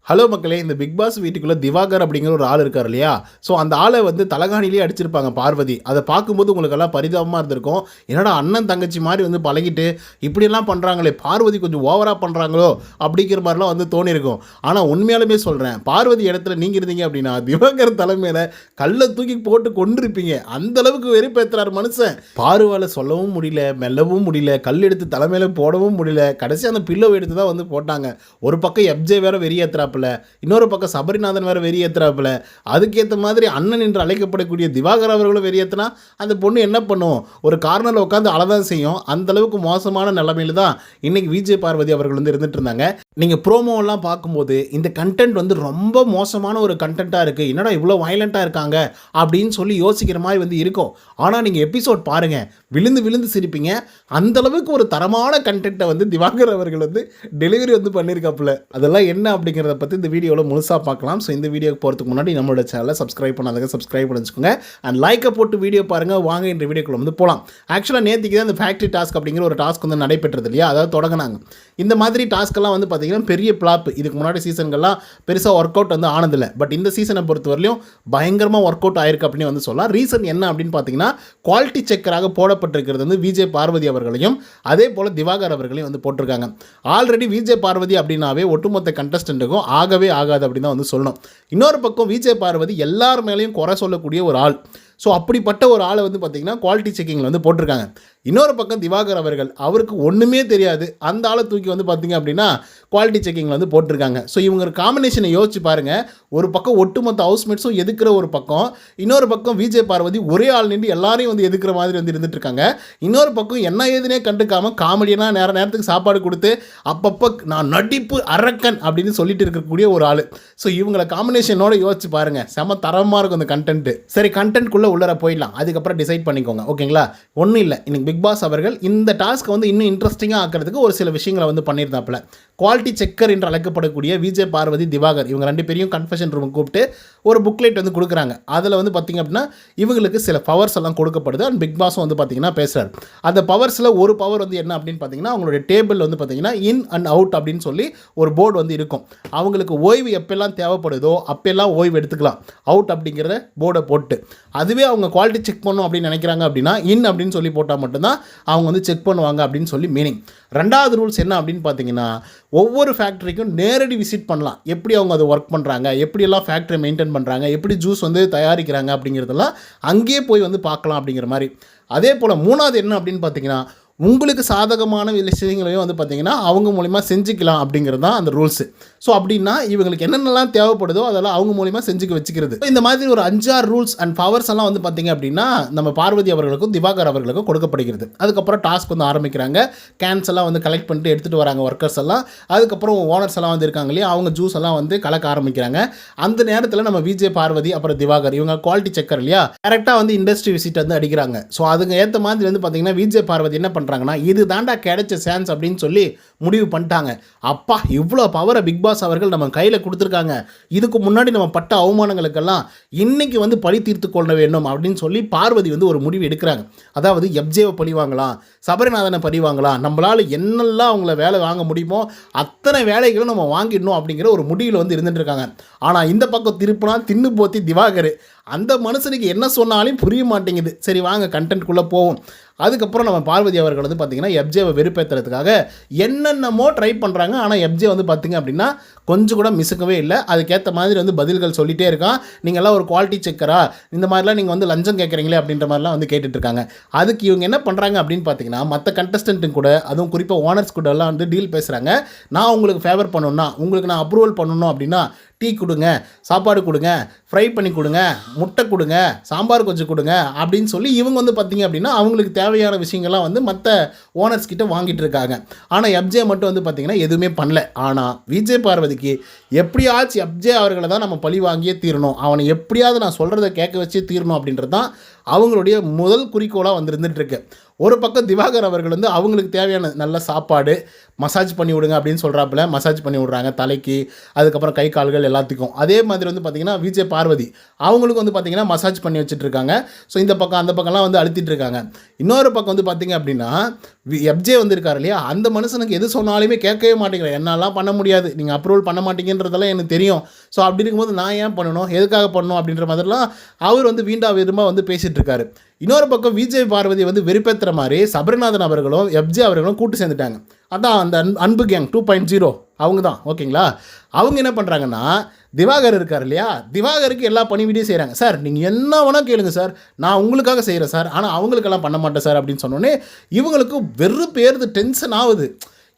Hello மக்களே, இந்த big pass வீட்டுக்குள்ளே திவாகர் அப்படிங்கிற ஒரு ஆள் இருக்கார் இல்லையா? ஸோ அந்த ஆளை வந்து தலகாணிலேயே அடிச்சிருப்பாங்க பார்வதி. அதை பார்க்கும்போது உங்களுக்கெல்லாம் பரிதாபமாக இருந்திருக்கும். என்னடா அண்ணன் தங்கச்சி மாதிரி வந்து பழகிட்டு இப்படியெல்லாம் பண்ணுறாங்களே, பார்வதி கொஞ்சம் ஓவராக பண்ணுறாங்களோ அப்படிங்கிற மாதிரிலாம் வந்து தோணியிருக்கும். ஆனால் உண்மையாலுமே சொல்கிறேன், பார்வதி இடத்துல நீங்கள் இருந்தீங்க அப்படின்னா திவாகர் தலைமையில் கல்லை தூக்கி போட்டு கொண்டிருப்பீங்க. அந்த அளவுக்கு வெறுப்பேற்றுறார் மனுஷன். பார்வால் சொல்லவும் முடியல, மெல்லவும் முடியல, கல் எடுத்து தலைமையில் போடவும் முடியல. கடைசி அந்த பில்லோ எடுத்து தான் வந்து போட்டாங்க. ஒரு பக்கம் எப்ஜே வேற வெறியேற்றுறா, இன்னொரு பக்கம் சபரிநாதன் வேற வெறியேற்றுறாப்புல. அதுக்கேற்ற மாதிரி அண்ணன் என்று அழைக்கப்படக்கூடிய திவாகர் அவர்களும் வெறியேற்றினா அந்த பொண்ணு என்ன பண்ணும்? ஒரு கார்னரில் உட்காந்து அழதான் செய்யும். அந்த அளவுக்கு மோசமான நிலைமையில தான் இன்னைக்கு விஜய் பார்வதி அவர்கள் வந்து இருந்துட்டு இருந்தாங்க. நீங்கள் ப்ரோமோவெல்லாம் பார்க்கும்போது இந்த கண்டென்ட் வந்து ரொம்ப மோசமான ஒரு கண்டென்ட்டாக இருக்குது, என்னடா இவ்வளோ வயலண்ட்டாக இருக்காங்க அப்படின்னு சொல்லி யோசிக்கிற மாதிரி வந்து இருக்கும். ஆனால் நீங்கள் எபிசோட் பாருங்கள், விழுந்து விழுந்து சிரிப்பீங்க. அந்தளவுக்கு ஒரு தரமான கண்டென்ட்டை வந்து திவாகர் அவர்கள் வந்து டெலிவரி வந்து பண்ணியிருக்காப்புல. அதெல்லாம் என்ன அப்படிங்கிறத பற்றி இந்த வீடியோவில் முழுசாக பார்க்கலாம். ஸோ இந்த வீடியோக்கு போகிறதுக்கு முன்னாடி நம்மளோட சேனலை சப்ஸ்கிரைப் பண்ணாதங்க சப்ஸ்கிரைப் பண்ணி வச்சுக்கோங்க. அண்ட் லைக்கை போட்டு வீடியோ பாருங்கள். வாங்க இந்த வீடியோக்குள்ள வந்து போகலாம். ஆக்சுவலாக நேற்றுக்கு தான் இந்த ஃபேக்ட்ரி டாஸ்க் அப்படிங்கிற ஒரு டாஸ்க் வந்து நடைபெற்றது இல்லையா? அதாவது தொடங்கினாங்க. இந்த மாதிரி டாஸ்க்கெல்லாம் வந்து பார்த்திங்கன்னா பெரிய பிளாப். இதுக்கு முன்னாடி சீசன்கள்லாம் பெருசாக ஒர்க் அவுட் வந்து ஆனதில்லை. பட் இந்த சீசனை பொறுத்தவரையிலும் பயங்கரமாக ஒர்க் அவுட் ஆயிருக்கு அப்படின்னு வந்து சொல்லலாம். ரீசன் என்ன அப்படின்னு பார்த்தீங்கன்னா, குவாலிட்டி செக்கராக போடப்பட்டிருக்கிறது வந்து விஜய் பார்வதி அவர்களையும் அதே போல் திவாகர் அவர்களையும் வந்து போட்டிருக்காங்க. ஆல்ரெடி விஜய் பார்வதி அப்படின்னாவே ஒட்டுமொத்த கண்டஸ்டண்ட்டுக்கும் ஆகவே ஆகாது அப்படின்னு தான் வந்து சொல்லணும். இன்னொரு பக்கம் விஜய் பார்வதி எல்லார் மேலேயும் குறை சொல்லக்கூடிய ஒரு ஆள். ஸோ அப்படிப்பட்ட ஒரு ஆளை வந்து பார்த்திங்கன்னா குவாலிட்டி செக்கிங்கில் வந்து போட்டிருக்காங்க. இன்னொரு பக்கம் திவாகர் அவர்கள், அவருக்கு ஒன்றுமே தெரியாது, அந்த ஆளை தூக்கி வந்து பார்த்திங்க அப்படின்னா குவாலிட்டி செக்கிங்கில் வந்து போட்டிருக்காங்க. ஸோ இவங்க காம்பினேஷனை யோசிச்சு பாருங்கள். ஒரு பக்கம் ஒட்டுமொத்த ஹவுஸ்மேட்ஸும் எதுக்கிற ஒரு பக்கம், இன்னொரு பக்கம் விஜய் பார்வதி ஒரே ஆள் நின்று எல்லாரையும் வந்து எதுக்கிற மாதிரி வந்து இருந்துட்டு இருக்காங்க. இன்னொரு பக்கம் என்ன ஏதுனே கண்டுக்காமல் காமெடியனாக நேரத்துக்கு சாப்பாடு கொடுத்து அப்பப்போ நான் நடிப்பு அரக்கன் அப்படின்னு சொல்லிட்டு இருக்கக்கூடிய ஒரு ஆள். ஸோ இவங்களை காம்பினேஷனோட யோசிச்சு பாருங்கள், செம தரமாக இருக்கும் அந்த கண்டென்ட்டு. சரி, கண்டென்ட்குள்ளே உள்ளர போயிடலாம், அதுக்கப்புறம் டிசைட் பண்ணிக்கோங்க, ஓகேங்களா? ஒன்றும் இல்லை, இன்னைக்கு பிக் பாஸ் அவர்கள் இந்த டாஸ்க்கை வந்து இன்னும் இன்ட்ரெஸ்டிங்காக ஆக்கிறதுக்கு ஒரு சில விஷயங்களை வந்து பண்ணியிருந்தாப்புல. குவாலிட்டி செக்கர் என்று அழைக்கப்படக்கூடிய விஜய் பார்வதி திவாகர் இவங்க ரெண்டு பேரையும் கன்ஃபெஷன் ரூம் கூப்பிட்டு ஒரு புக்லெட் வந்து கொடுக்குறாங்க. அதில் வந்து பார்த்திங்க அப்படின்னா இவங்களுக்கு சில பவர்ஸ் எல்லாம் கொடுக்கப்படுது. அண்ட் பிக் பாஸும் வந்து பார்த்திங்கன்னா பேசுகிறார். அந்த பவர்ஸில் ஒரு பவர் வந்து என்ன அப்படின்னு பார்த்தீங்கன்னா, அவங்களுடைய டேபிள் வந்து பார்த்திங்கன்னா இன் அண்ட் அவுட் அப்படின்னு சொல்லி ஒரு போர்டு வந்து இருக்கும். அவங்களுக்கு ஓய்வு எப்பெல்லாம் தேவைப்படுதோ அப்பெல்லாம் ஓய்வு எடுத்துக்கலாம், அவுட் அப்படிங்கிற போர்டை போட்டு. அதுவே அவங்க குவாலிட்டி செக் பண்ணணும் அப்படின்னு நினைக்கிறாங்க அப்படின்னா இன் அப்படின்னு சொல்லி போட்டால் மட்டும்தான் அவங்க வந்து செக் பண்ணுவாங்க அப்படின்னு சொல்லி மீனிங். ரெண்டாவது ரூல்ஸ் என்ன அப்படின்னு பார்த்தீங்கன்னா, ஒவ்வொரு ஃபேக்ட்ரிக்கும் நேரடி விசிட் பண்ணலாம். எப்படி அவங்க அதை ஒர்க் பண்ணுறாங்க, எப்படியெல்லாம் ஃபேக்ட்ரி மெயின்டைன் பண்ணுறாங்க, எப்படி ஜூஸ் வந்து தயாரிக்கிறாங்க அப்படிங்கிறதெல்லாம் அங்கேயே போய் வந்து பார்க்கலாம் அப்படிங்கிற மாதிரி. அதே போல் மூணாவது என்ன அப்படின்னு பார்த்தீங்கன்னா, உங்களுக்கு சாதகமான விஷயங்களையும் வந்து பார்த்திங்கன்னா அவங்க மூலிமா செஞ்சுக்கலாம் அப்படிங்கிறது தான் அந்த ரூல்ஸு. ஸோ அப்படின்னா இவங்களுக்கு என்னென்னலாம் தேவைப்படுதோ அதெல்லாம் அவங்க மூலிமா செஞ்சுக்க வச்சுக்கிறது. இந்த மாதிரி ஒரு 5-6 ரூல்ஸ் அண்ட் பவர்ஸ் எல்லாம் வந்து பார்த்திங்க அப்படின்னா நம்ம பார்வதி அவர்களுக்கும் திவாகர் அவர்களுக்கும் கொடுக்கப்படுகிறது. அதுக்கப்புறம் டாஸ்க் வந்து ஆரம்பிக்கிறாங்க. கேன்ஸ் எல்லாம் வந்து கலெக்ட் பண்ணிட்டு எடுத்துகிட்டு வராங்க ஒர்க்கர்ஸ் எல்லாம். அதுக்கப்புறம் ஓனர்ஸ் எல்லாம் வந்து இருக்காங்க இல்லையா, அவங்க ஜூஸ் எல்லாம் வந்து கலக்க ஆரம்பிக்கிறாங்க. அந்த நேரத்தில் நம்ம விஜய் பார்வதி அப்புறம் திவாகர் இவங்க குவாலிட்டி செக்கர் இல்லையா, கரெக்டாக வந்து இண்டஸ்ட்ரி விசிட் வந்து அடிக்கிறாங்க. ஸோ அதுக்கு ஏற்ற மாதிரி வந்து பார்த்திங்கன்னா விஜய் பார்வதி என்ன பண்ணுறாங்கன்னா, இது தாண்டா கிடைச்ச சான்ஸ் அப்படின்னு சொல்லி முடிவு பண்ணிட்டாங்க. அப்பா, இவ்வளோ பவரை பிக் பாஸ் அவர்கள் நம்ம கையில் கொடுத்துருக்காங்க, இதுக்கு முன்னாடி நம்ம பட்ட அவமானங்களுக்கெல்லாம் இன்னைக்கு வந்து பழி தீர்த்து கொள்ள வேண்டும் அப்படின்னு சொல்லி பார்வதி வந்து ஒரு முடிவு எடுக்கிறாங்க. அதாவது எப்ஜேவை பழி வாங்கலாம், சபரிநாதனை பழி வாங்கலாம், நம்மளால் என்னெல்லாம் அவங்கள வேலை வாங்க முடியுமோ அத்தனை வேலைகளும் நம்ம வாங்கிடணும் அப்படிங்கிற ஒரு முடிவில் வந்து இருந்துட்டு இருக்காங்க. ஆனால் இந்த பக்கம் திருப்பினா தின்னு போத்தி திவாகர், அந்த மனுஷனுக்கு என்ன சொன்னாலும் புரிய மாட்டேங்குது. சரி வாங்க கண்டென்ட்குள்ளே போவோம். அதுக்கப்புறம் நம்ம பார்வதி அவர்கள் வந்து பார்த்திங்கன்னா எப்ஜேவை வெறுப்பேற்றுறதுக்காக என்னென்னமோ ட்ரை பண்ணுறாங்க. ஆனால் எப்ஜே வந்து பார்த்திங்க அப்படின்னா கொஞ்சம் கூட மிசுக்கவே இல்லை. அதுக்கேற்ற மாதிரி வந்து பதில்கள் சொல்லிகிட்டே இருக்கான். நீங்கள்லாம் ஒரு குவாலிட்டி செக்கரா, இந்த மாதிரிலாம் நீங்கள் வந்து லஞ்சம் கேட்குறீங்களே அப்படின்ற மாதிரிலாம் வந்து கேட்டுட்ருக்காங்க. அதுக்கு இவங்க என்ன பண்ணுறாங்க அப்படின்னு பார்த்தீங்கன்னா, மற்ற கண்டஸ்டன்ட்டும் கூட, அதுவும் குறிப்பாக ஓனர்ஸ் கூட எல்லாம் வந்து டீல் பேசுகிறாங்க. நான் உங்களுக்கு ஃபேவர் பண்ணணும்னா, உங்களுக்கு நான் அப்ரூவல் பண்ணணும் அப்படின்னா டீ கொடுங்க, சாப்பாடு கொடுங்க, ஃப்ரை பண்ணி கொடுங்க, முட்டை கொடுங்க, சாம்பார் கொஞ்சம் கொடுங்க அப்படின்னு சொல்லி இவங்க வந்து பார்த்திங்க அப்படின்னா அவங்களுக்கு தேவையான விஷயங்கள்லாம் வந்து மற்ற ஓனர்ஸ் கிட்ட வாங்கிட்டு இருக்காங்க. ஆனால் எப்ஜே மட்டும் வந்து பார்த்திங்கன்னா எதுவுமே பண்ணல. ஆனால் விஜய் பார்வதிக்கு எப்படியாச்சும் எப்ஜே அவர்களை தான் நம்ம பழி வாங்கியே தீரணும், அவனை எப்படியாவது நான் சொல்கிறத கேட்க வச்சே தீரணும் அப்படின்றது தான் அவங்களுடைய முதல் குறிக்கோளாக வந்து இருந்துகிட்ருக்கு. ஒரு பக்கம் திவாகர் அவர்கள் வந்து அவங்களுக்கு தேவையான நல்ல சாப்பாடு மசாஜ் பண்ணி விடுங்க அப்படின்னு சொல்கிறாப்புல மசாஜ் பண்ணி விட்றாங்க தலைக்கு, அதுக்கப்புறம் கை கால்கள் எல்லாத்துக்கும். அதே மாதிரி வந்து பார்த்திங்கன்னா விஜய் பார்வதி அவங்களுக்கு வந்து பார்த்திங்கன்னா மசாஜ் பண்ணி வச்சுட்ருக்காங்க. ஸோ இந்த பக்கம் அந்த பக்கம்லாம் வந்து அழுத்திட்டு இருக்காங்க. இன்னொரு பக்கம் வந்து பார்த்திங்க அப்படின்னா எஃப்ஜே வந்து இருக்கார் இல்லையா, அந்த மனுஷனுக்கு எது சொன்னாலுமே கேட்கவே மாட்டேங்கிறேன். என்னாலாம் பண்ண முடியாது, நீங்கள் அப்ரூவல் பண்ண மாட்டீங்கன்றதெல்லாம் எனக்கு தெரியும். ஸோ அப்படி இருக்கும்போது நான் ஏன் பண்ணணும், எதுக்காக பண்ணணும் அப்படின்ற மாதிரிலாம் அவர் வந்து வீண்டா விரும்ப வந்து பேசிகிட்டு இருக்காரு. இன்னொரு பக்கம் விஜய் பார்வதி வந்து வெறுப்பேற்றுற மாதிரி சபரிநாதன் அவர்களும் எஃப்ஜே அவர்களும் கூட்டு சேர்ந்துட்டாங்க. அதான் அந்த அன்பு கேங் 2.0 அவங்க தான். ஓகேங்களா, அவங்க என்ன பண்ணுறாங்கன்னா திவாகர் இருக்கார் இல்லையா, திவாகருக்கு எல்லா பணிவிடையும் செய்கிறாங்க. சார் நீங்கள் என்ன வேணால் கேளுங்க சார், நான் உங்களுக்காக செய்கிறேன் சார், ஆனால் அவங்களுக்கெல்லாம் பண்ண மாட்டேன் சார் அப்படின்னு சொன்னோன்னே இவங்களுக்கு வெறும் பேருது, டென்ஷன் ஆகுது.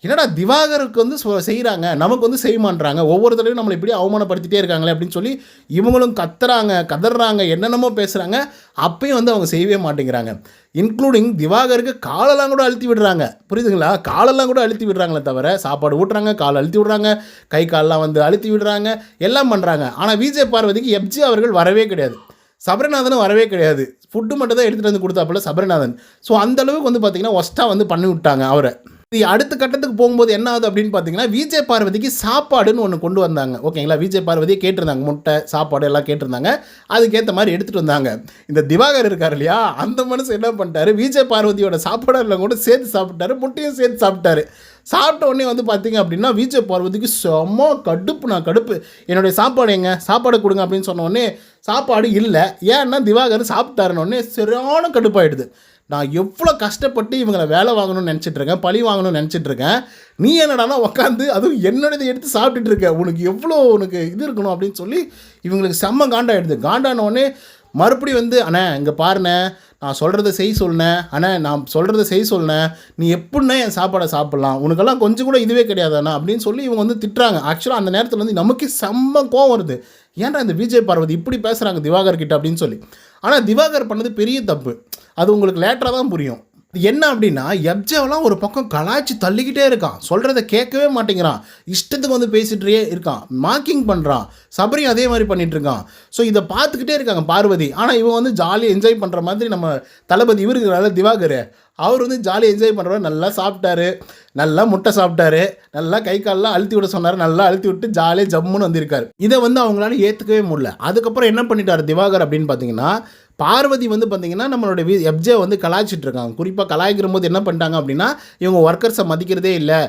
என்னடா திவாகருக்கு வந்து செய்கிறாங்க, நமக்கு வந்து செய்ய மாட்டுறாங்க, ஒவ்வொரு தடவையும் நம்மளை இப்படி அவமானப்படுத்திட்டே இருக்காங்களே அப்படின்னு சொல்லி இவங்களும் கத்துறாங்க, கதறாங்க, என்னென்னமோ பேசுகிறாங்க. அப்பயும் வந்து அவங்க செய்யவே மாட்டேங்கிறாங்க. இன்க்ளூடிங் திவாகருக்கு காலெல்லாம் கூட அழுத்தி விடுறாங்க. புரியுதுங்களா, காலெல்லாம் கூட அழுத்தி விடுறாங்களே தவிர சாப்பாடு ஊட்டுறாங்க, கால் அழுத்தி விடுறாங்க, கை காலெலாம் வந்து அழுத்தி விடுறாங்க, எல்லாம் பண்ணுறாங்க. ஆனால் விஜய் பார்வதிக்கு எஃப்ஜே அவர்கள் வரவே கிடையாது, சபரிநாதனும் வரவே கிடையாது. ஃபுட்டு மட்டும் தான் எடுத்துகிட்டு வந்து கொடுத்தாப்புல சபரிநாதன். ஸோ அந்தளவுக்கு வந்து பார்த்திங்கன்னா ஒஸ்ட்டாக வந்து பண்ணி விட்டாங்க அவரை. இது அடுத்த கட்டத்துக்கு போகும்போது என்ன ஆகுது அப்படின்னு பார்த்தீங்கன்னா விஜய் பார்வதிக்கு சாப்பாடுன்னு ஒன்று கொண்டு வந்தாங்க. ஓகேங்களா, விஜய் பார்வதியை கேட்டிருந்தாங்க, முட்டை சாப்பாடு எல்லாம் கேட்டிருந்தாங்க, அதுக்கேற்ற மாதிரி எடுத்துகிட்டு வந்தாங்க. இந்த திவாகர் இருக்கார் இல்லையா, அந்த மனுஷன் என்ன பண்ணிட்டாரு, விஜய் பார்வதியோட சாப்பாடெல்லாம் கூட சேர்த்து சாப்பிட்டாரு, முட்டையும் சேர்த்து சாப்பிட்டாரு. சாப்பிட்ட உடனே வந்து பார்த்தீங்க அப்படின்னா விஜய் பார்வதிக்கு செம்ம கடுப்பு. என்னுடைய சாப்பாடு எங்க, சாப்பாடு கொடுங்க அப்படின்னு சொன்ன உடனே சாப்பாடு இல்லை. ஏன்னா திவாகர் சாப்பிட்டாருன்னொடனே சரியான கடுப்பாயிடுது. நான் எவ்வளோ கஷ்டப்பட்டு இவங்களை வேலை வாங்கணும்னு நினச்சிட்ருக்கேன், பழி வாங்கணும்னு நினச்சிட்ருக்கேன், நீ என்னடானா உட்காந்து அதுவும் என்னோடதை எடுத்து சாப்பிட்டுட்டு இருக்க, உனக்கு இது இருக்கணும் அப்படின்னு சொல்லி இவங்களுக்கு செம்ம காண்டாயிடுது. காண்டானோடனே மறுபடியும் வந்து அண்ணே இங்கே பாருண்ணே, நான் சொல்கிறத சொல்லினேன் அண்ணே, நான் சொல்கிறத சொல்லினேன், நீ எப்படின்னா என் சாப்பாடை சாப்பிட்லாம், உனக்கெல்லாம் கொஞ்சம் கூட இதுவே கிடையாதுண்ணா அப்படின்னு சொல்லி இவங்க வந்து திட்டுறாங்க. ஆக்சுவலாக அந்த நேரத்தில் வந்து நமக்கு செம்ம கோவம் வருது, ஏன்டா இந்த விஜய் பார்வதி இப்படி பேசுகிறாங்க திவாகர் கிட்ட அப்படின்னு சொல்லி. ஆனால் திவாகர் பண்ணது பெரிய தப்பு, அது உங்களுக்கு லேட்டராக தான் புரியும். என்ன அப்படின்னா எஃப்ஜேவெல்லாம் ஒரு பக்கம் கலாய்ச்சி தள்ளிக்கிட்டே இருக்கான், சொல்கிறத கேட்கவே மாட்டேங்கிறான், இஷ்டத்துக்கு வந்து பேசிகிட்டே இருக்கான், மார்க்கிங் பண்ணுறான். சபரி அதே மாதிரி பண்ணிகிட்ருக்கான். ஸோ இதை பார்த்துக்கிட்டே இருக்காங்க பார்வதி. ஆனால் இவன் வந்து ஜாலியாக என்ஜாய் பண்ணுற மாதிரி நம்ம தளபதி இவருக்குறால திவாகர், அவர் வந்து ஜாலியாக என்ஜாய் பண்ணுறாரு. நல்லா சாப்பிட்டாரு, நல்லா முட்டை சாப்பிட்டாரு, நல்லா கை காலெலாம் அழுத்தி விட சொன்னார், நல்லா அழுத்தி விட்டு ஜாலியாக ஜம்முன்னு வந்திருக்காரு. இதை வந்து அவங்களால ஏற்றுக்கவே முடியல. அதுக்கப்புறம் என்ன பண்ணிட்டார் திவாகர் அப்படின்னு பார்த்தீங்கன்னா, பார்வதி வந்து பார்த்திங்கன்னா நம்மளுடைய எஃப்ஜே வந்து கலாய்ச்சிட்ருக்காங்க. குறிப்பாக கலாய்க்கிற போது என்ன பண்ணிட்டாங்க அப்படின்னா, இவங்க ஒர்க்கர்ஸை மதிக்கிறதே இல்லை,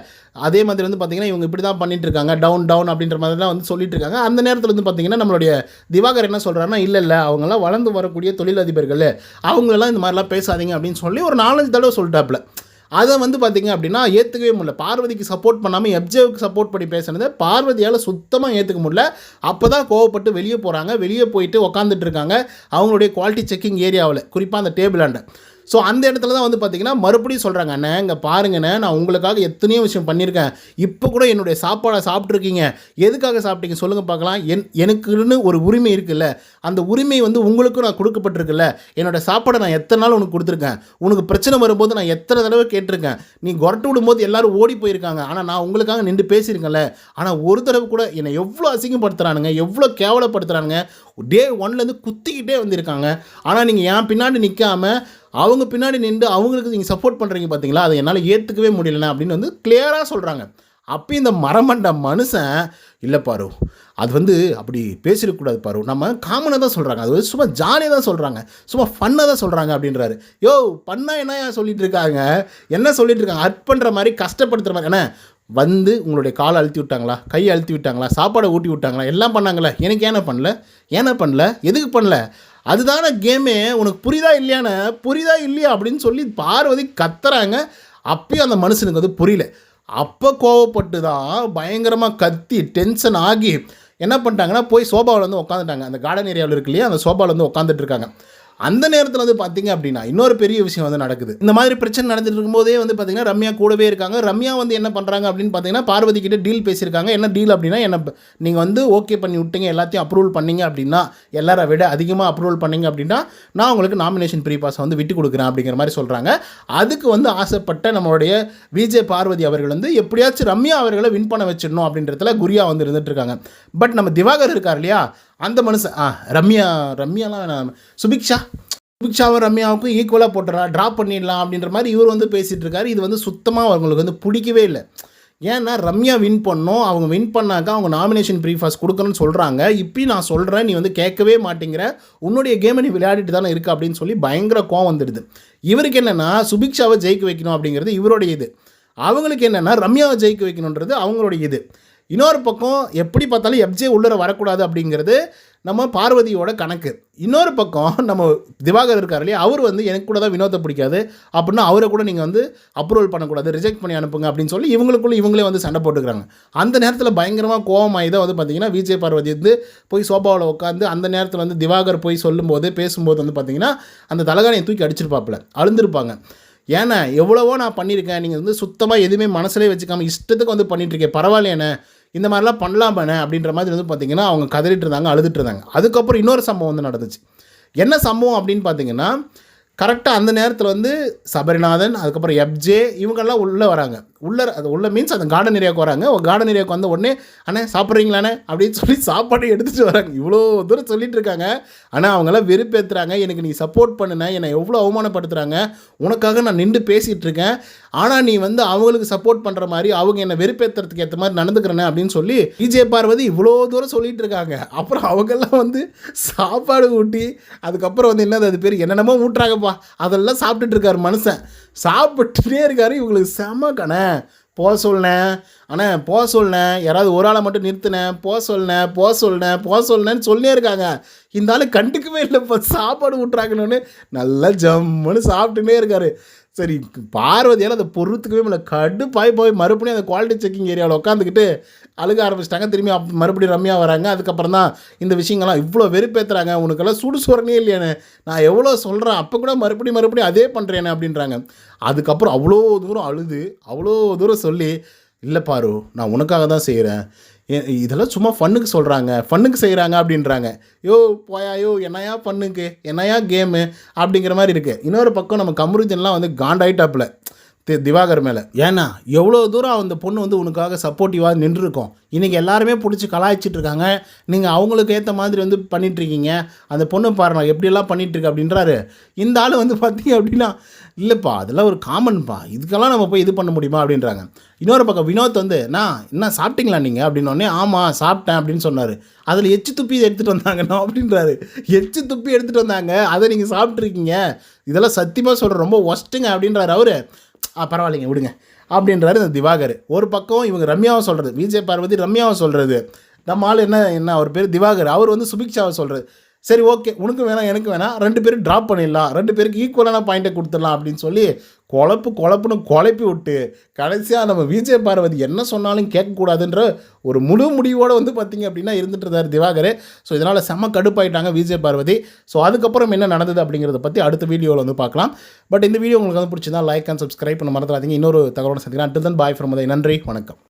அதே மாதிரி வந்து பார்த்திங்கன்னா இவங்க இப்படி தான் பண்ணிகிட்ருக்காங்க, டவுன் அப்படின்ற மாதிரிலாம் வந்து சொல்லிட்டு இருக்காங்க. அந்த நேரத்தில் வந்து பார்த்திங்கன்னா நம்மளுடைய திவாகர் என்ன சொல்கிறாருன்னா, இல்லை அவங்களாம் வளர்ந்து வரக்கூடிய தொழிலதிபர்கள், அவங்களெல்லாம் இந்த மாதிரிலாம் பேசாதீங்க அப்படின்னு சொல்லி ஒரு 4-5 தடவை சொல்லிட்டாப்புல. அதை வந்து பார்த்திங்க அப்படின்னா ஏற்றுக்கவே முடியல. பார்வதிக்கு சப்போர்ட் பண்ணாமல் எஃப்ஜேவுக்கு சப்போர்ட் பண்ணி பேசுனதை பார்வதியால் சுத்தமாக ஏற்றுக்க முடியல. அப்போ தான் கோவப்பட்டு வெளியே போகிறாங்க. வெளியே போயிட்டு உக்காந்துட்டு இருக்காங்க அவங்களுடைய குவாலிட்டி செக்கிங் ஏரியாவில், குறிப்பாக அந்த டேபிளாண்ட. ஸோ அந்த இடத்துல தான் வந்து பார்த்திங்கன்னா மறுபடியும் சொல்கிறாங்க, அண்ணே இங்கே பாருங்கண்ணே, நான் உங்களுக்காக எத்தனையோ விஷயம் பண்ணியிருக்கேன், இப்போ கூட என்னுடைய சாப்பாடை சாப்பிட்ருக்கீங்க, எதுக்காக சாப்பிட்டீங்க சொல்லுங்கள் பார்க்கலாம், எனக்குன்னு ஒரு உரிமை இருக்குல்ல, அந்த உரிமை வந்து உங்களுக்கும் நான் கொடுக்கப்பட்டிருக்குல்ல, என்னோடய சாப்பாடை நான் எத்தனை நாள் உனக்கு கொடுத்துருக்கேன், உனக்கு பிரச்சனை வரும்போது நான் எத்தனை தடவை கேட்டிருக்கேன், நீ கொரட்டு விடும்போது எல்லோரும் ஓடி போயிருக்காங்க, ஆனால் நான் உங்களுக்காக நின்று பேசியிருக்கேன்ல, ஆனால் ஒரு தடவை கூட என்னை எவ்வளோ அசிங்கப்படுத்துகிறானுங்க, எவ்வளோ கேவலப்படுத்துகிறானுங்க, டே 1லேருந்து குத்திக்கிட்டே வந்திருக்காங்க. ஆனால் நீங்கள் என் பின்னாடி நிற்காமல் அவங்க பின்னாடி நின்று அவங்களுக்கு நீங்கள் சப்போர்ட் பண்ணுறீங்க பார்த்தீங்களா, அதை என்னால் ஏற்றுக்கவே முடியலண்ணா அப்படின்னு வந்து கிளியராக சொல்கிறாங்க. அப்போ இந்த மரமண்ட மனுஷன், இல்லை பாரு அது வந்து அப்படி பேசிடக்கூடாது பாரு, நம்ம காமனாக தான் சொல்கிறாங்க, அது வந்து சும்மா ஜாலியாக தான் சொல்கிறாங்க, சும்மா ஃபன்னாக தான் சொல்கிறாங்க அப்படின்றாரு. யோ பண்ணால் என்ன சொல்லிகிட்டு இருக்காங்க, என்ன சொல்லிட்டு இருக்காங்க, அர்ட் பண்ணுற மாதிரி கஷ்டப்படுத்துகிற மாதிரி. என்ன வந்து உங்களுடைய காலை அழுத்தி விட்டாங்களா, கையை அழுத்தி விட்டாங்களா, சாப்பாடை ஊட்டி விட்டாங்களா, எல்லாம் பண்ணாங்களே, எனக்கு ஏன்னா பண்ணல, எதுக்கு பண்ணல, அதுதானே கேமே, உனக்கு புரியுதா இல்லையா அப்படின்னு சொல்லி பார்வதி கத்துறாங்க. அப்பயும் அந்த மனுஷனுக்கு அது புரியல. அப்போ கோவப்பட்டு தான் பயங்கரமாக கத்தி டென்ஷன் ஆகி என்ன பண்ணிட்டாங்கன்னா போய் சோபாவில் வந்து உட்காந்துட்டாங்க. அந்த கார்டன் ஏரியாவில் இருக்கு இல்லையா, அந்த சோபாவில் வந்து உட்காந்துட்டு இருக்காங்க. அந்த நேரத்தில் வந்து பார்த்திங்க அப்படின்னா இன்னொரு பெரிய விஷயம் வந்து நடக்குது. இந்த மாதிரி பிரச்சனை நடந்துட்டு இருக்கும்போதே வந்து பார்த்திங்கன்னா ரம்யா கூடவே இருக்காங்க. ரம்யா வந்து என்ன பண்ணுறாங்க அப்படின்னு பார்த்தீங்கன்னா பார்வதி கிட்ட டீல் பேசியிருக்காங்க. என்ன டீல் அப்படின்னா, என்ன நீங்கள் வந்து ஓகே பண்ணி விட்டீங்க, எல்லாத்தையும் அப்ரூவல் பண்ணிங்க அப்படின்னா, எல்லாரை விட அதிகமாக அப்ரூவல் பண்ணிங்க அப்படின்னா நான் உங்களுக்கு நாமினேஷன் ப்ரீ பாஸை வந்து விட்டு கொடுக்குறேன் அப்படிங்கிற மாதிரி சொல்கிறாங்க. அதுக்கு வந்து ஆசைப்பட்ட நம்மளுடைய விஜய் பார்வதி அவர்கள் வந்து எப்படியாச்சும் ரம்யா அவர்களை வின் பண்ண வச்சிடணும் அப்படின்றதுல குறியா வந்து இருந்துட்டு இருக்காங்க. பட் நம்ம திவாகர் இருக்கார் இல்லையா, அந்த மனுஷன் ரம்யாலாம் சுபிக்ஷா சுபிக்ஷாவும் ரம்யாவுக்கும் ஈக்குவலாக போட்டுடலாம், ட்ராப் பண்ணிடலாம் அப்படின்ற மாதிரி இவர் வந்து பேசிகிட்டு இருக்காரு. இது வந்து சுத்தமாக அவங்களுக்கு வந்து பிடிக்கவே இல்லை. ஏன்னா ரம்யா வின் பண்ணோம், அவங்க வின் பண்ணாக்கா அவங்க நாமினேஷன் ப்ரீஃபாஸ் கொடுக்கணும்னு சொல்கிறாங்க. இப்பயும் நான் சொல்கிறேன், நீ வந்து கேட்கவே மாட்டேங்கிற, உன்னுடைய கேமை நீ விளையாடிட்டு தானே இருக்க அப்படின்னு சொல்லி பயங்கர கோவம் வந்துடுது. இவருக்கு என்னென்னா சுபிக்ஷாவை ஜெயிக்க வைக்கணும் அப்படிங்கிறது இவருடைய இது, அவங்களுக்கு என்னென்னா ரம்யாவை ஜெயிக்க வைக்கணுன்றது அவங்களுடைய இது. இன்னொரு பக்கம் எப்படி பார்த்தாலும் எஃப்ஜே உள்ளர வரக்கூடாது அப்படிங்கிறது நம்ம பார்வதியோட கணக்கு. இன்னொரு பக்கம் நம்ம திவாகர் இருக்கார் இல்லையா, அவர் வந்து எனக்கு கூட தான் வினோத்தை பிடிக்காது அப்படின்னா அவரை கூட நீங்கள் வந்து அப்ரூவல் பண்ணக்கூடாது, ரிஜெக்ட் பண்ணி அனுப்புங்க அப்படின்னு சொல்லி இவங்களே வந்து சண்டை போட்டுக்கிறாங்க. அந்த நேரத்தில் பயங்கரமாக கோவமாகி தான் வந்து பார்த்திங்கன்னா விஜய் பார்வதி வந்து போய் சோபாவில் உட்காந்து அந்த நேரத்தில் வந்து திவாகர் போய் சொல்லும்போது பேசும்போது வந்து பார்த்திங்கன்னா அந்த தலகாணியை தூக்கி அடிச்சிருப்பாப்பில், அழுந்திருப்பாங்க. ஏன்னா எவ்வளவோ நான் பண்ணியிருக்கேன், நீங்கள் வந்து சுத்தமாக எதுவுமே மனசுலேயே வச்சுக்காமல் இஷ்டத்துக்கு வந்து பண்ணிகிட்ருக்கேன், பரவாயில்லையேண்ணே இந்த மாதிரிலாம் பண்ணலாமாண்ணே அப்படின்ற மாதிரி வந்து பார்த்திங்கன்னா அவங்க கதறிட்டு இருந்தாங்க, அழுதுட்டு இருந்தாங்க. அதுக்கப்புறம் இன்னொரு சம்பவம் வந்து நடந்துச்சு. என்ன சம்பவம் அப்படின்னு பார்த்தீங்கன்னா, கரெக்டாக அந்த நேரத்தில் வந்து சபரிநாதன், அதுக்கப்புறம் எஃப்ஜே இவங்கெல்லாம் உள்ளே வராங்க. உள்ளே மீன்ஸ் அந்த கார்டன் ஏரியாவுக்கு வராங்க. கார்டன் ஏரியாவுக்கு வந்த உடனே அண்ணே சாப்பிட்றீங்களாண்ணே அப்படின்னு சொல்லி சாப்பாடு எடுத்துகிட்டு வராங்க. இவ்வளோ தூரம் சொல்லிட்டு இருக்காங்க. ஆனால் அவங்களாம் வெறுப்பேற்றுறாங்க. எனக்கு நீ சப்போர்ட் பண்ணுன, என்னை எவ்வளோ அவமானப்படுத்துகிறாங்க, உனக்காக நான் நின்று பேசிகிட்டு இருக்கேன், ஆனால் நீ வந்து அவங்களுக்கு சப்போர்ட் பண்ணுற மாதிரி அவங்க என்னை வெறுப்பேற்றுறதுக்கு ஏற்ற மாதிரி நடந்துக்கிறேனே அப்படின்னு சொல்லி விஜய் பார்வதி இவ்வளோ தூரம் சொல்லிட்டு இருக்காங்க. அப்புறம் அவங்கெல்லாம் வந்து சாப்பாடு ஊட்டி அதுக்கப்புறம் வந்து என்னது அது பேர் என்னென்னமோ ஊட்டுறாங்கப்பா, அதெல்லாம் சாப்பிட்டுட்டு இருக்காரு மனுஷன், சாப்பிட்டுட்டே இருக்காரு. இவங்களுக்கு செம கணே போக சொல்லினேன், ஆனால் போக சொல்லினேன், யாராவது ஒரு ஆளை மட்டும் நிறுத்தினேன், போக சொல்லினேன்னு சொல்லியே இருக்காங்க. இந்த ஆள் கண்டுக்கவே இல்லை, இப்போ சாப்பாடு ஊட்டுறாங்கன்னு நல்லா ஜம்முன்னு சாப்பிட்டுன்னே இருக்காரு. சரி பார்வதியால் அதை பொறுத்துக்கவே முடியல, கடுப்பாய் போய் மறுபடியும் அந்த குவாலிட்டி செக்கிங் ஏரியாவில் உட்காந்துக்கிட்டு அழுக ஆரம்பிச்சிட்டாங்க. திரும்பி மறுபடியும் ரம்யா வராங்க. அதுக்கப்புறம் தான் இந்த விஷயங்கள்லாம் இவ்வளோ வெறுப்பேற்றுறாங்க, உனக்கெல்லாம் சுடு சொரணே இல்லையானே, நான் எவ்வளோ சொல்கிறேன் அப்போ கூட மறுபடியும் அதே பண்ணுறேனே அப்படின்றாங்க. அதுக்கப்புறம் அவ்வளோ தூரம் அழுது அவ்வளோ தூரம் சொல்லி, இல்லை பாரு நான் உனக்காக தான் செய்கிறேன், இதெல்லாம் சும்மா ஃபன்னுக்கு சொல்கிறாங்க, ஃபன்னுக்கு செய்கிறாங்க அப்படின்றாங்க. போயாயோ என்னையா ஃபன்னுக்கு என்னையா கேமு அப்படிங்கிற மாதிரி இருக்குது. இன்னொரு பக்கம் நம்ம கமருதீன்லாம் வந்து காண்டாயிட்டாப்பில் திவாகர் மேலே. ஏன்னா எவ்வளோ தூரம் அந்த பொண்ணு வந்து உனக்காக சப்போர்ட்டிவாக நின்றுருக்கோம், இன்றைக்கி எல்லாருமே பிடிச்சி கலாய்ச்சிட்டு இருக்காங்க, நீங்கள் அவங்களுக்கு ஏற்ற மாதிரி வந்து பண்ணிகிட்ருக்கீங்க, அந்த பொண்ணு பாருங்க எப்படியெல்லாம் பண்ணிகிட்ருக்கு அப்படின்றாரு. இந்த ஆள் வந்து பார்த்தீங்க அப்படின்னா இல்லைப்பா அதெல்லாம் ஒரு காமன்ப்பா, இதுக்கெல்லாம் நம்ம போய் இது பண்ண முடியுமா அப்படின்றாங்க. இன்னொரு பக்கம் வினோத் வந்து என்ன சாப்பிட்டீங்களா நீங்கள் அப்படின்னோடனே ஆமாம் சாப்பிட்டேன் அப்படின்னு சொன்னார். அதில் எச்சு துப்பி எடுத்துகிட்டு வந்தாங்கண்ணா அப்படின்றாரு. எச்சு துப்பி எடுத்துகிட்டு வந்தாங்க, அதை நீங்கள் சாப்பிட்ருக்கீங்க, இதெல்லாம் சத்தியமாக சொல்கிறேன் ரொம்ப ஒஸ்ட்டுங்க அப்படின்றாரு அவர். பரவாயில்லைங்க விடுங்க அப்படின்றாரு இந்த திவாகர். ஒரு பக்கம் இவங்க ரம்யாவை சொல்கிறது, விஜய் பார்வதி ரம்யாவை சொல்கிறது, நம்ம ஆள் என்ன அவர் பேர் திவாகர், அவர் வந்து சுபிக்ஷாவை சொல்கிறது. சரி ஓகே உனக்கும் வேணாம் எனக்கு வேணாம், 2 பேரும் ட்ராப் பண்ணிடலாம், 2 பேருக்கு ஈக்குவலான பாயிண்ட்டை கொடுத்துடலாம் அப்படின்னு சொல்லி குழப்புன்னு குழப்பி விட்டு கடைசியாக நம்ம விஜய் பார்வதி என்ன சொன்னாலும் கேட்கக்கூடாதுன்ற ஒரு முழு முடிவோடு வந்து பார்த்திங்க அப்படின்னா இருந்துட்டு இருந்தார் திவாகர். ஸோ இதனால் செம்ம கடுப்பாயிட்டாங்க விஜய் பார்வதி. ஸோ அதுக்கப்புறம் என்ன நடந்தது அப்படிங்கிறத பற்றி அடுத்த வீடியோவில் வந்து பார்க்கலாம். பட் இந்த வீடியோ உங்களுக்கு வந்து பிடிச்சிருந்தா லைக் அண்ட் சப்ஸ்கிரைப் பண்ண மறந்துடாதீங்க. இன்னொரு தகவலோட சந்திக்கலாம். Until then bye from Uday. நன்றி, வணக்கம்.